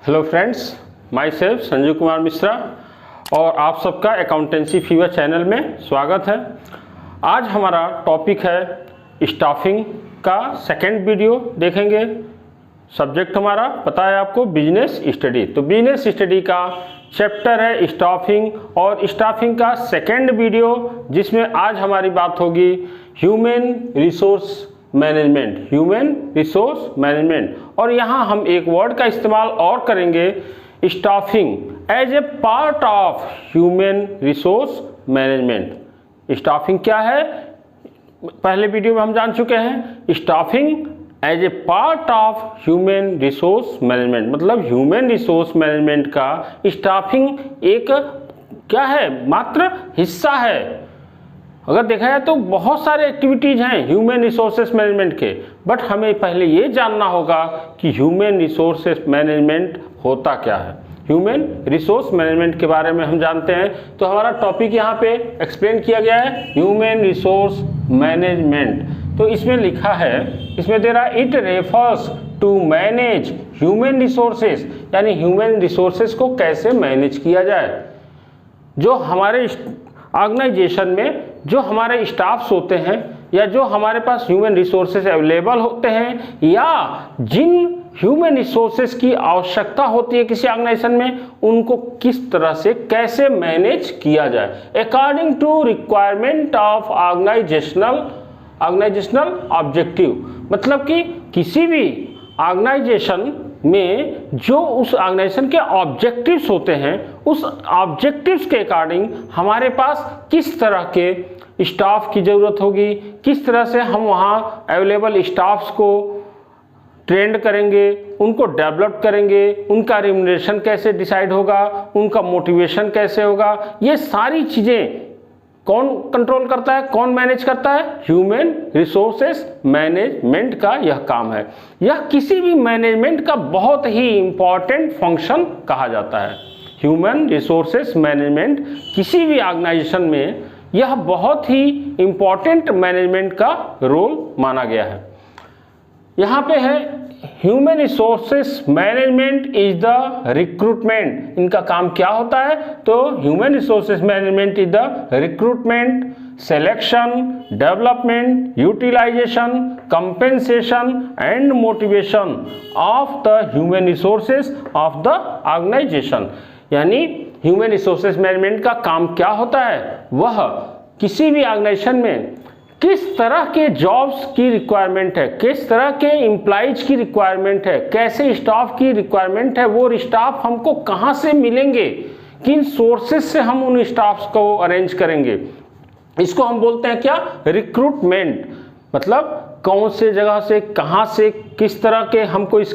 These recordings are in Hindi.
Hello friends, my self Sanjeev Kumar Mishra और आप सबका अकाउंटेंसी फीवर चैनल में स्वागत है। आज हमारा टॉपिक है स्टाफिंग का सेकंड वीडियो देखेंगे। सब्जेक्ट हमारा पता है आपको, बिजनेस स्टडी। तो बिजनेस स्टडी का चैप्टर है स्टाफिंग और स्टाफिंग का सेकंड वीडियो, जिसमें आज हमारी बात होगी human resource management. Human resource management, और यहाँ हम एक वर्ड का इस्तेमाल और करेंगे, staffing as a part of human resource management. Staffing क्या है, पहले वीडियो में हम जान चुके हैं। Staffing as a part of human resource management, मतलब ह्यूमन रिसोर्स मैनेजमेंट का स्टाफिंग एक क्या है, मात्र हिस्सा है। अगर देखा जाए तो बहुत सारे एक्टिविटीज हैं ह्यूमन रिसोर्सेज मैनेजमेंट के, बट हमें पहले ये जानना होगा कि ह्यूमन रिसोर्सेज मैनेजमेंट होता क्या है। ह्यूमन रिसोर्स मैनेजमेंट के बारे में हम जानते हैं, तो हमारा टॉपिक यहाँ पे एक्सप्लेन किया गया है ह्यूमन रिसोर्स मैनेजमेंट। तो इसमें लिखा है, इसमें दे रहा, it refers to manage human resources, यानी ह्यूमन रिसोर्सेज को कैसे मैनेज किया जाए। जो हमारे ऑर्गेनाइजेशन में जो हमारे स्टाफ्स होते हैं, या जो हमारे पास ह्यूमन रिसोर्सेज अवेलेबल होते हैं, या जिन ह्यूमन रिसोर्सेज की आवश्यकता होती है किसी ऑर्गेनाइजेशन में, उनको किस तरह से कैसे मैनेज किया जाए according to requirement of organisational objective. मतलब कि किसी भी ऑर्गेनाइजेशन में जो उस ऑर्गेनाइजेशन के ऑब्जेक्टिव्स होते हैं, उस ऑब्जेक्टिव्स के अकॉर्डिंग हमारे पास किस तरह के स्टाफ की ज़रूरत होगी, किस तरह से हम वहाँ अवेलेबल स्टाफ्स को ट्रेंड करेंगे, उनको डेवलप करेंगे, उनका रिम्यूनरेशन कैसे डिसाइड होगा, उनका मोटिवेशन कैसे होगा, ये सारी चीज़ें कौन कंट्रोल करता है, कौन मैनेज करता है? ह्यूमन रिसोर्सेस मैनेजमेंट का यह काम है। यह किसी भी मैनेजमेंट का बहुत ही इंपॉर्टेंट फंक्शन कहा जाता है। ह्यूमन रिसोर्सेस मैनेजमेंट किसी भी ऑर्गेनाइजेशन में यह बहुत ही इंपॉर्टेंट मैनेजमेंट का रोल माना गया है। यहाँ पे है human resources management is the recruitment. इनका काम क्या होता है? तो human resources management is the recruitment, selection, development, utilisation, compensation and motivation of the human resources of the organisation. यानी ह्यूमन रिसोर्सेस मैनेजमेंट का काम क्या होता है? वह किसी भी ऑर्गेनाइजेशन में किस तरह के जॉब्स की रिक्वायरमेंट है, किस तरह के एम्प्लॉइज की रिक्वायरमेंट है, कैसे स्टाफ की रिक्वायरमेंट है, वो स्टाफ हमको कहाँ से मिलेंगे, किन सोर्सेज से हम उन स्टाफ्स को अरेंज करेंगे, इसको हम बोलते हैं क्या? रिक्रूटमेंट। मतलब कौन से जगह से, कहाँ से, किस तरह के हमको इस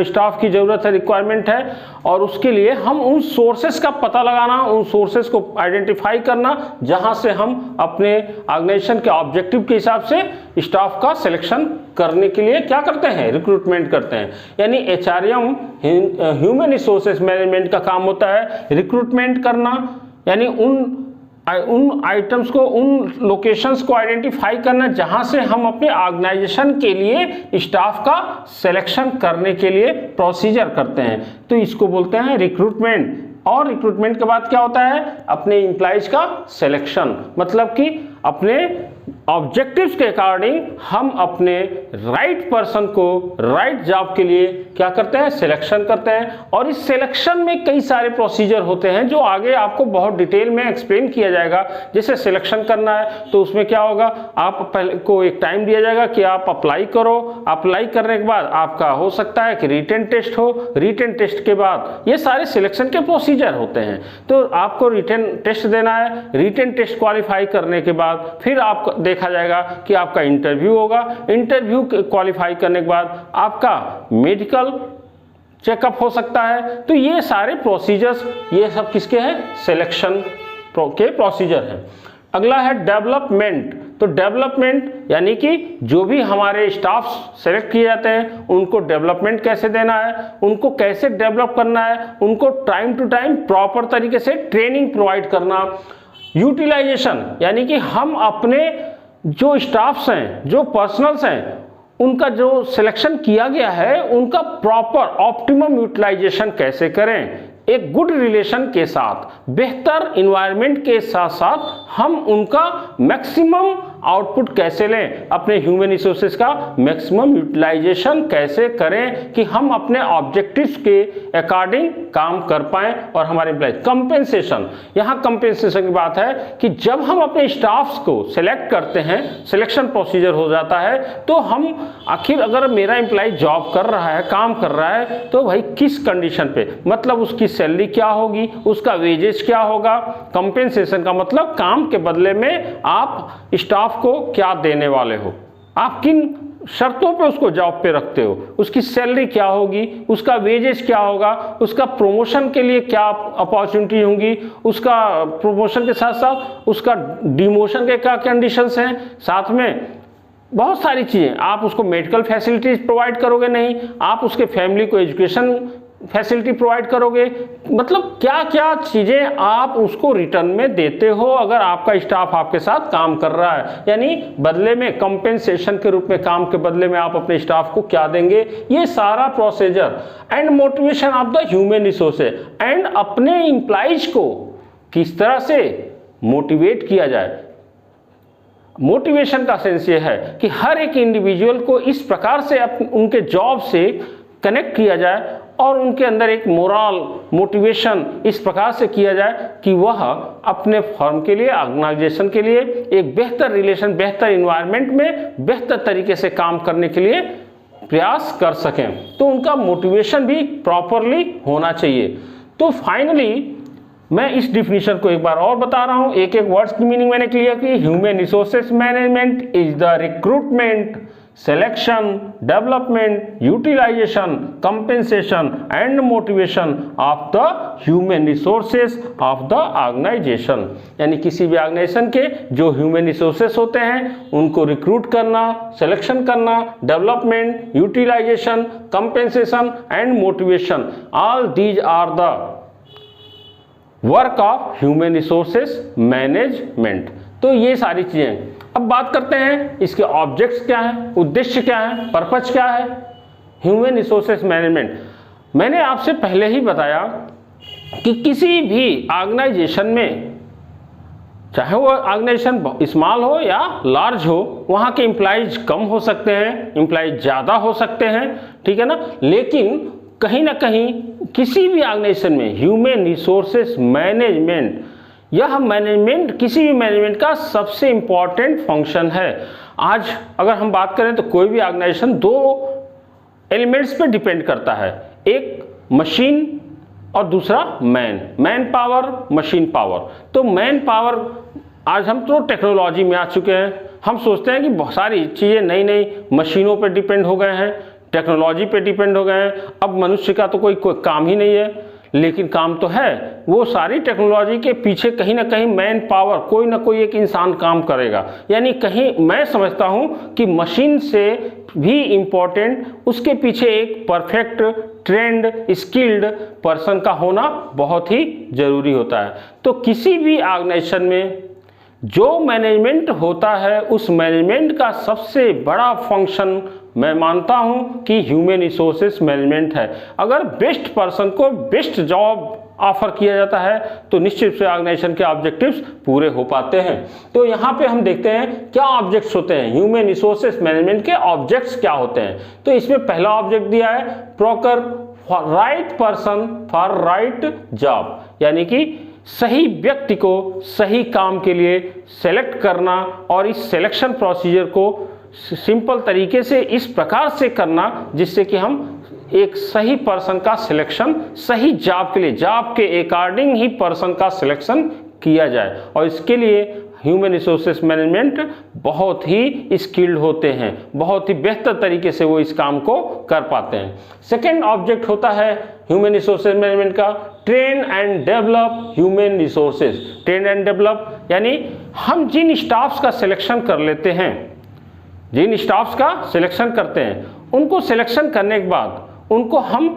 स्टाफ की ज़रूरत है, रिक्वायरमेंट है, और उसके लिए हम उन सोर्सेस का पता लगाना, उन सोर्सेस को आइडेंटिफाई करना, जहाँ से हम अपने ऑर्गेनाइजेशन के ऑब्जेक्टिव के हिसाब से स्टाफ का सिलेक्शन करने के लिए क्या करते हैं? रिक्रूटमेंट करते हैं। यानी HRM ह्यूमन रिसोर्सेज मैनेजमेंट का काम होता है रिक्रूटमेंट करना, यानी उन आइटम्स को, उन लोकेशंस को आइडेंटिफाई करना जहां से हम अपने ऑर्गेनाइजेशन के लिए स्टाफ का सिलेक्शन करने के लिए प्रोसीजर करते हैं। तो इसको बोलते हैं रिक्रूटमेंट। और रिक्रूटमेंट के बाद क्या होता है? अपने एम्प्लॉइज का सिलेक्शन। मतलब कि अपने ऑब्जेक्टिव्स के अकॉर्डिंग हम अपने राइट पर्सन को राइट जॉब के लिए क्या करते हैं? सिलेक्शन करते हैं। और इस सिलेक्शन में कई सारे प्रोसीजर होते हैं जो आगे आपको बहुत डिटेल में एक्सप्लेन किया जाएगा। जैसे सिलेक्शन करना है तो उसमें क्या होगा, आप पहले को एक टाइम दिया जाएगा कि आप अप्लाई करो। अप्लाई करने के बाद आपका हो सकता है कि रिटन टेस्ट हो, रिटन टेस्ट के बाद ये सारे सिलेक्शन के प्रोसीजर होते हैं। तो आपको रिटन टेस्ट देना है, रिटन टेस्ट क्वालिफाई करने के बाद फिर आपको देखा जाएगा कि आपका इंटरव्यू होगा। इंटरव्यू क्वालिफाई करने के बाद आपका मेडिकल चेकअप हो सकता है। तो ये सारे प्रोसीजर्स, ये सब किसके हैं? सिलेक्शन के प्रोसीजर हैं। अगला है डेवलपमेंट। तो डेवलपमेंट यानी कि जो भी हमारे स्टाफ सेलेक्ट किए जाते हैं उनको डेवलपमेंट कैसे देना है, उनको कैसे डेवलप करना है, उनको टाइम टू टाइम प्रॉपर तरीके से ट्रेनिंग प्रोवाइड करना। यूटिलाइजेशन यानी कि हम अपने जो स्टाफ्स हैं, जो पर्सनल्स हैं, उनका जो सिलेक्शन किया गया है उनका प्रॉपर ऑप्टिमम यूटिलाइजेशन कैसे करें, एक गुड रिलेशन के साथ, बेहतर इन्वायरमेंट के साथ साथ हम उनका मैक्सिमम आउटपुट कैसे लें, अपने ह्यूमन रिसोर्सेज का मैक्सिमम यूटिलाइजेशन कैसे करें कि हम अपने ऑब्जेक्टिव्स के अकॉर्डिंग काम कर पाएं और हमारे एम्प्लॉयज। कंपेंसेशन, यहाँ कंपेंसेशन की बात है कि जब हम अपने स्टाफ्स को सिलेक्ट करते हैं, सिलेक्शन प्रोसीजर हो जाता है, तो हम आखिर अगर मेरा एम्प्लॉय जॉब कर रहा है, काम कर रहा है, तो भाई किस कंडीशन पे, मतलब उसकी सैलरी क्या होगी, उसका वेजेस क्या होगा। कंपेंसेशन का मतलब काम के बदले में आप स्टाफ को क्या देने वाले हो, आप किन शर्तों पे उसको जॉब पे रखते हो, उसकी सैलरी क्या होगी, उसका वेजेस क्या होगा, उसका प्रमोशन के लिए क्या अपॉर्चुनिटी होंगी, उसका प्रमोशन के साथ साथ उसका डिमोशन के क्या कंडीशंस हैं, साथ में बहुत सारी चीज़ें। आप उसको मेडिकल फैसिलिटीज प्रोवाइड करोगे नहीं, आप उसके फैमिली को एजुकेशन फैसिलिटी प्रोवाइड करोगे, मतलब क्या क्या चीज़ें आप उसको रिटर्न में देते हो अगर आपका स्टाफ आपके साथ काम कर रहा है। यानी बदले में कंपेंसेशन के रूप में, काम के बदले में आप अपने स्टाफ को क्या देंगे, ये सारा procedure. And motivation of the human resources, and अपने एम्प्लॉइज को किस तरह से मोटिवेट किया जाए। मोटिवेशन का सेंस ये है कि हर एक इंडिविजुअल को इस प्रकार से उनके जॉब से कनेक्ट किया जाए और उनके अंदर एक मोरल मोटिवेशन इस प्रकार से किया जाए कि वह अपने फर्म के लिए, ऑर्गेनाइजेशन के लिए एक बेहतर रिलेशन, बेहतर इन्वायरमेंट में बेहतर तरीके से काम करने के लिए प्रयास कर सकें। तो उनका मोटिवेशन भी प्रॉपरली होना चाहिए। तो फाइनली मैं इस डिफिनीशन को एक बार और बता रहा हूं, एक एक वर्ड्स की मीनिंग मैंने क्लियर की। Human resources management is the recruitment, selection, development, utilization, compensation and motivation of the human resources of the organization। यानी किसी भी ऑर्गेनाइजेशन के जो ह्यूमन रिसोर्सेस होते हैं उनको रिक्रूट करना, सिलेक्शन करना, development, utilisation, compensation and motivation, all these are the work of human resources management. तो ये सारी चीजें। अब बात करते हैं इसके ऑब्जेक्ट्स क्या हैं, उद्देश्य क्या है, पर्पज क्या है ह्यूमन रिसोर्सेस मैनेजमेंट। मैंने आपसे पहले ही बताया कि किसी भी ऑर्गेनाइजेशन में, चाहे वो ऑर्गेनाइजेशन स्मॉल हो या लार्ज हो, वहाँ के एम्प्लॉइज कम हो सकते हैं, एम्प्लॉइज ज़्यादा हो सकते हैं, ठीक है ना। लेकिन कहीं ना कहीं किसी भी ऑर्गेनाइजेशन में ह्यूमन रिसोर्सेस मैनेजमेंट, यह मैनेजमेंट किसी भी मैनेजमेंट का सबसे इम्पॉर्टेंट फंक्शन है। आज अगर हम बात करें तो कोई भी ऑर्गेनाइजेशन दो एलिमेंट्स पे डिपेंड करता है, एक मशीन और दूसरा मैन पावर, मशीन पावर। तो मैन पावर, आज हम तो टेक्नोलॉजी में आ चुके हैं, हम सोचते हैं कि बहुत सारी चीज़ें नई नई मशीनों पे डिपेंड हो गए हैं, टेक्नोलॉजी पे डिपेंड हो गए हैं, अब मनुष्य का तो कोई काम ही नहीं है। लेकिन काम तो है, वो सारी टेक्नोलॉजी के पीछे कहीं ना कहीं मैन पावर, कोई ना कोई एक इंसान काम करेगा। यानी कहीं मैं समझता हूँ कि मशीन से भी इम्पोर्टेंट उसके पीछे एक परफेक्ट, ट्रेंड, स्किल्ड पर्सन का होना बहुत ही ज़रूरी होता है। तो किसी भी ऑर्गेनाइजेशन में जो मैनेजमेंट होता है, उस मैनेजमेंट का सबसे बड़ा फंक्शन मैं मानता हूं कि ह्यूमन रिसोर्सेस मैनेजमेंट है। अगर बेस्ट पर्सन को बेस्ट जॉब ऑफर किया जाता है तो निश्चित रूप से ऑर्गेनाइजेशन के ऑब्जेक्टिव्स पूरे हो पाते हैं। तो यहाँ पे हम देखते हैं क्या ऑब्जेक्ट्स होते हैं, ह्यूमन रिसोर्सेस मैनेजमेंट के ऑब्जेक्ट्स क्या होते हैं। तो इसमें पहला ऑब्जेक्ट दिया है, प्रोकर right person for right job, यानी कि सही व्यक्ति को सही काम के लिए सेलेक्ट करना और इस सिलेक्शन प्रोसीजर को सिंपल तरीके से इस प्रकार से करना जिससे कि हम एक सही पर्सन का सिलेक्शन सही जॉब के लिए, जॉब के अकॉर्डिंग ही पर्सन का सिलेक्शन किया जाए। और इसके लिए ह्यूमन रिसोर्सेस मैनेजमेंट बहुत ही स्किल्ड होते हैं, बहुत ही बेहतर तरीके से वो इस काम को कर पाते हैं। सेकेंड ऑब्जेक्ट होता है ह्यूमन रिसोर्सेज मैनेजमेंट का, train and develop human resources. Train and develop यानी हम जिन स्टाफ्स का सिलेक्शन कर लेते हैं, जिन स्टाफ्स का सिलेक्शन करते हैं, उनको सिलेक्शन करने के बाद उनको हम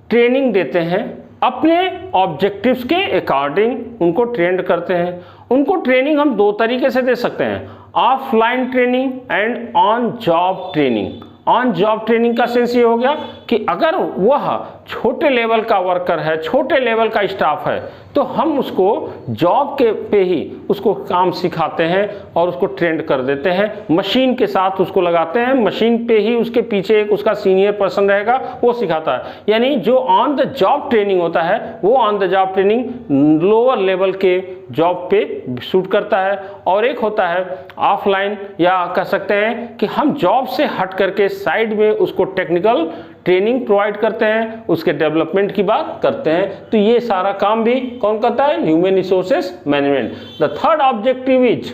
ट्रेनिंग देते हैं, अपने ऑब्जेक्टिव्स के अकॉर्डिंग उनको ट्रेंड करते हैं। उनको ट्रेनिंग हम दो तरीके से दे सकते हैं, offline training and on job training. On job training का सेंस ये हो गया कि अगर वह छोटे लेवल का वर्कर है, छोटे लेवल का स्टाफ है, तो हम उसको जॉब के पे ही उसको काम सिखाते हैं और उसको ट्रेंड कर देते हैं, मशीन के साथ उसको लगाते हैं, मशीन पे ही उसके पीछे एक उसका सीनियर पर्सन रहेगा, वो सिखाता है। यानी जो ऑन द जॉब ट्रेनिंग होता है वो on the job training lower level के जॉब पे शूट करता है, और एक होता है ऑफलाइन, या कह सकते हैं कि हम जॉब से हट करके साइड में उसको टेक्निकल ट्रेनिंग प्रोवाइड करते हैं, उसके डेवलपमेंट की बात करते हैं। तो ये सारा काम भी कौन करता है? Human resources management. The third objective is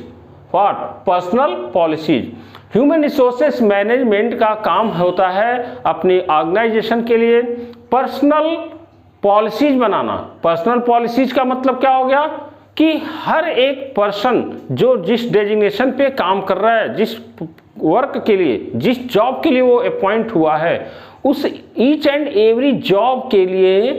what? Personal policies. Human resources management का काम होता है अपनी ऑर्गेनाइजेशन के लिए पर्सनल पॉलिसीज बनाना। पर्सनल पॉलिसीज का मतलब क्या हो गया कि हर एक पर्सन जो जिस डेजिग्नेशन पे काम कर रहा है, जिस वर्क के लिए, जिस जॉब के लिए वो अपॉइंट हुआ है, उस ईच एंड एवरी जॉब के लिए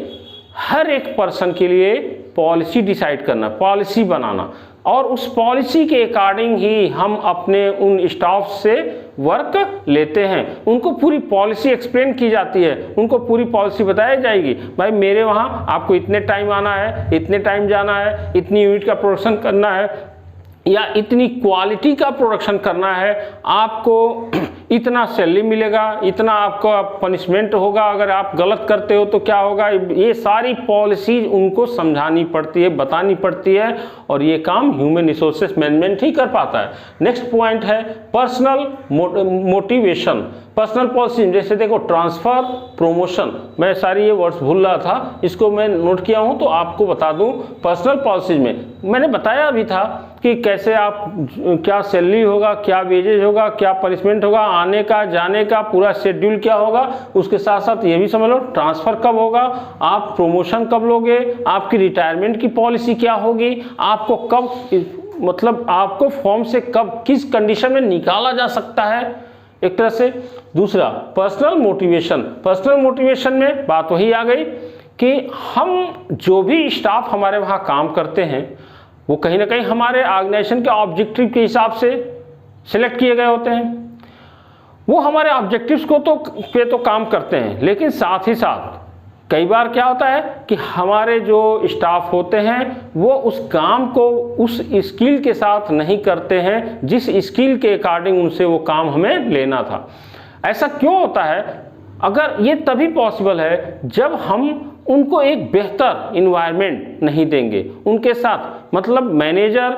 हर एक पर्सन के लिए पॉलिसी डिसाइड करना, पॉलिसी बनाना, और उस पॉलिसी के अकॉर्डिंग ही हम अपने उन स्टाफ से वर्क लेते हैं। उनको पूरी पॉलिसी एक्सप्लेन की जाती है, उनको पूरी पॉलिसी बताई जाएगी, भाई मेरे वहाँ आपको इतने टाइम आना है, इतने टाइम जाना है, इतनी यूनिट का प्रोडक्शन करना है, या इतनी क्वालिटी का प्रोडक्शन करना है, आपको इतना सैलरी मिलेगा, इतना आपका पनिशमेंट होगा, अगर आप गलत करते हो तो क्या होगा। ये सारी पॉलिसीज उनको समझानी पड़ती है, बतानी पड़ती है, और ये काम ह्यूमन रिसोर्सेज मैनेजमेंट ही कर पाता है। नेक्स्ट पॉइंट है पर्सनल मोटिवेशन। पर्सनल पॉलिसी जैसे देखो ट्रांसफर, प्रमोशन, मैं सारी ये वर्ड्स भूल रहा था, इसको मैं नोट किया हूँ तो आपको बता दूँ। पर्सनल पॉलिसीज में मैंने बताया भी था कि कैसे आप, क्या सैलरी होगा, क्या वेजेज होगा, क्या पनिशमेंट होगा, आने का जाने का पूरा शेड्यूल क्या होगा, उसके साथ साथ ये भी समझ लो ट्रांसफ़र कब होगा, आप प्रमोशन कब लोगे, आपकी रिटायरमेंट की पॉलिसी क्या होगी, आपको कब, मतलब आपको फॉर्म से कब किस कंडीशन में निकाला जा सकता है, एक तरह से। दूसरा पर्सनल मोटिवेशन। पर्सनल मोटिवेशन में बात वही आ गई कि हम जो भी स्टाफ हमारे वहाँ काम करते हैं वो कहीं ना कहीं हमारे ऑर्गेनाइजेशन के ऑब्जेक्टिव के हिसाब से सिलेक्ट किए गए होते हैं। वो हमारे ऑब्जेक्टिव्स को तो काम करते हैं, लेकिन साथ ही साथ कई बार क्या होता है कि हमारे जो स्टाफ होते हैं वो उस काम को उस स्किल के साथ नहीं करते हैं जिस स्किल के अकॉर्डिंग उनसे वो काम हमें लेना था। ऐसा क्यों होता है? अगर ये तभी पॉसिबल है जब हम उनको एक बेहतर इन्वायरमेंट नहीं देंगे उनके साथ, मतलब मैनेजर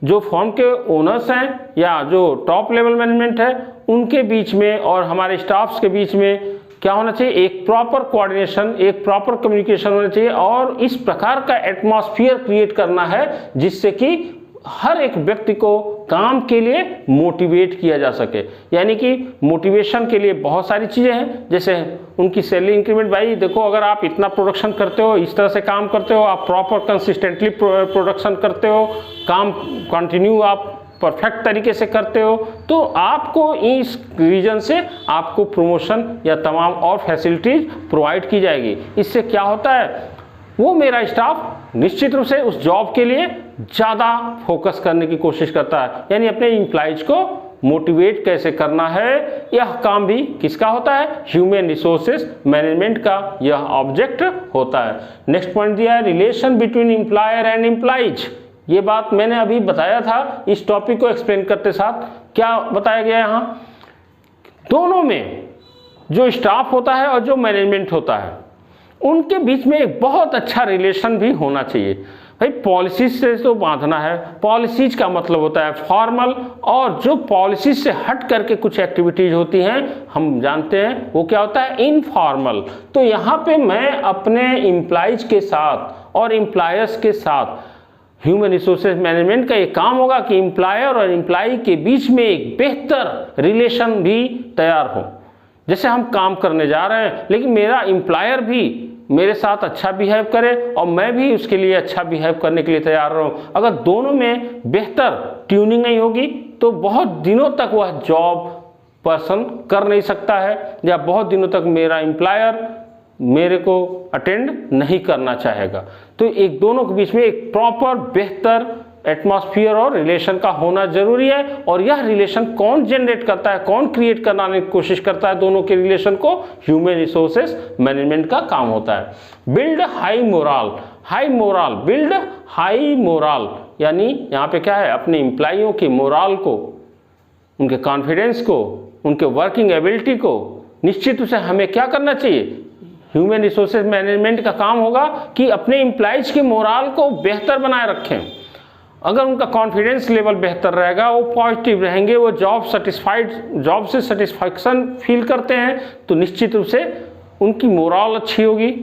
जो फर्म के ओनर्स हैं या जो टॉप लेवल मैनेजमेंट है उनके बीच में और हमारे स्टाफ्स के बीच में क्या होना चाहिए? एक प्रॉपर कोऑर्डिनेशन, एक प्रॉपर कम्युनिकेशन होना चाहिए, और इस प्रकार का एटमॉस्फेयर क्रिएट करना है जिससे कि हर एक व्यक्ति को काम के लिए मोटिवेट किया जा सके। यानी कि मोटिवेशन के लिए बहुत सारी चीज़ें हैं, जैसे उनकी सैलरी इंक्रीमेंट। भाई देखो, अगर आप इतना प्रोडक्शन करते हो, इस तरह से काम करते हो, आप प्रॉपर कंसिस्टेंटली प्रोडक्शन करते हो, काम कंटिन्यू आप परफेक्ट तरीके से करते हो, तो आपको इस रीजन से आपको प्रमोशन या तमाम और फैसिलिटीज प्रोवाइड की जाएगी। इससे क्या होता है, वो मेरा स्टाफ निश्चित रूप से उस जॉब के लिए ज़्यादा फोकस करने की कोशिश करता है। यानी अपने एम्प्लॉइज को मोटिवेट कैसे करना है, यह काम भी किसका होता है? ह्यूमन रिसोर्सेज मैनेजमेंट का यह ऑब्जेक्ट होता है। नेक्स्ट पॉइंट दिया है relation between employer and employees. ये बात मैंने अभी बताया था, इस टॉपिक को एक्सप्लेन करते साथ क्या बताया गया यहाँ, दोनों में जो स्टाफ होता है और जो मैनेजमेंट होता है उनके बीच में एक बहुत अच्छा रिलेशन भी होना चाहिए। भाई पॉलिसीज से तो बांधना है, पॉलिसीज का मतलब होता है फॉर्मल, और जो पॉलिसीज से हट करके कुछ एक्टिविटीज होती हैं हम जानते हैं वो क्या होता है? इनफॉर्मल। तो यहाँ पे मैं अपने एम्प्लॉइज के साथ और एम्प्लॉयर्स के साथ ह्यूमन रिसोर्सेज मैनेजमेंट का ये काम होगा कि एम्प्लॉयर और एम्प्लॉई के बीच में एक बेहतर रिलेशन भी तैयार हो। जैसे हम काम करने जा रहे हैं लेकिन मेरा एम्प्लॉयर भी मेरे साथ अच्छा बिहेव करे और मैं भी उसके लिए अच्छा बिहेव करने के लिए तैयार रहूं। अगर दोनों में बेहतर ट्यूनिंग नहीं होगी तो बहुत दिनों तक वह जॉब पर्सन कर नहीं सकता है, या बहुत दिनों तक मेरा एम्प्लॉयर मेरे को अटेंड नहीं करना चाहेगा। तो एक दोनों के बीच में एक प्रॉपर बेहतर एटमॉस्फेयर और रिलेशन का होना जरूरी है। और यह रिलेशन कौन जनरेट करता है, कौन क्रिएट कराने की कोशिश करता है दोनों के रिलेशन को, ह्यूमन रिसोर्सेस मैनेजमेंट का काम होता है। Build high moral, high moral, build high moral, यानी यहाँ पे क्या है, अपने एम्प्लॉइयों की मोरल को, उनके कॉन्फिडेंस को, उनके वर्किंग एबिलिटी को निश्चित रूप से हमें क्या करना चाहिए, ह्यूमन रिसोर्सेज मैनेजमेंट का काम होगा कि अपने एम्प्लॉइज के मोरल को बेहतर बनाए रखें। अगर उनका कॉन्फिडेंस लेवल बेहतर रहेगा, वो पॉजिटिव रहेंगे, वो जॉब से सेटिस्फैक्शन फील करते हैं, तो निश्चित रूप से उनकी मोरल अच्छी होगी।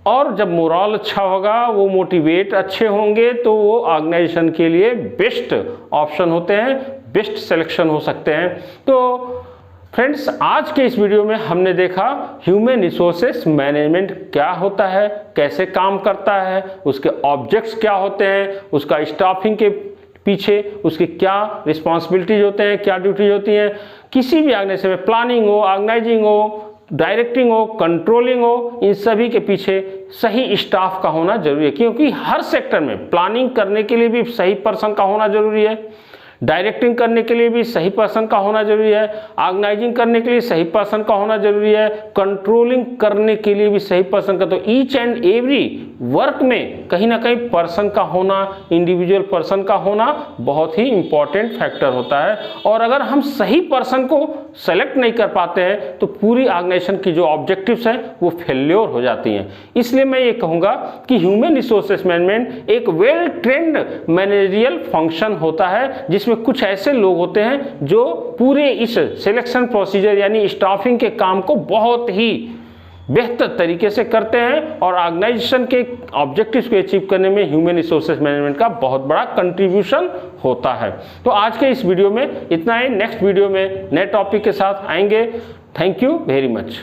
और जब मोरल अच्छा होगा, वो मोटिवेट अच्छे होंगे, तो वो ऑर्गेनाइजेशन के लिए बेस्ट ऑप्शन होते हैं, बेस्ट सिलेक्शन हो सकते हैं। तो फ्रेंड्स, आज के इस वीडियो में हमने देखा ह्यूमन रिसोर्सेस मैनेजमेंट क्या होता है, कैसे काम करता है, उसके ऑब्जेक्ट्स क्या होते हैं, उसका स्टाफिंग के पीछे उसकी क्या रिस्पॉन्सिबिलिटीज होते हैं, क्या ड्यूटीज होती हैं। किसी भी ऑर्गेनाइजेशन में प्लानिंग हो, ऑर्गेनाइजिंग हो, डायरेक्टिंग हो, कंट्रोलिंग हो, इन सभी के पीछे सही स्टाफ का होना जरूरी है, क्योंकि हर सेक्टर में प्लानिंग करने के लिए भी सही पर्सन का होना जरूरी है, डायरेक्टिंग करने के लिए भी सही पर्सन का होना जरूरी है, ऑर्गेनाइजिंग करने के लिए सही पर्सन का होना जरूरी है, कंट्रोलिंग करने के लिए भी सही पर्सन का। तो ईच एंड एवरी वर्क में कहीं ना कहीं पर्सन का होना, इंडिविजुअल पर्सन का होना बहुत ही इंपॉर्टेंट फैक्टर होता है। और अगर हम सही पर्सन को सेलेक्ट नहीं कर पाते हैं तो पूरी ऑर्गेनाइजेशन की जो ऑब्जेक्टिव्स हैं वो फेल्योर हो जाती हैं। इसलिए मैं ये कहूँगा कि ह्यूमन रिसोर्सेस मैनेजमेंट एक वेल ट्रेंड मैनेजरियल फंक्शन होता है, जिसमें कुछ ऐसे लोग होते हैं जो पूरे इस सिलेक्शन प्रोसीजर यानी स्टाफिंग के काम को बहुत ही बेहतर तरीके से करते हैं, और ऑर्गेनाइजेशन के ऑब्जेक्टिव्स को अचीव करने में ह्यूमन रिसोर्सेज मैनेजमेंट का बहुत बड़ा कंट्रीब्यूशन होता है। तो आज के इस वीडियो में इतना ही। नेक्स्ट वीडियो में नए टॉपिक के साथ आएंगे। Thank you very much.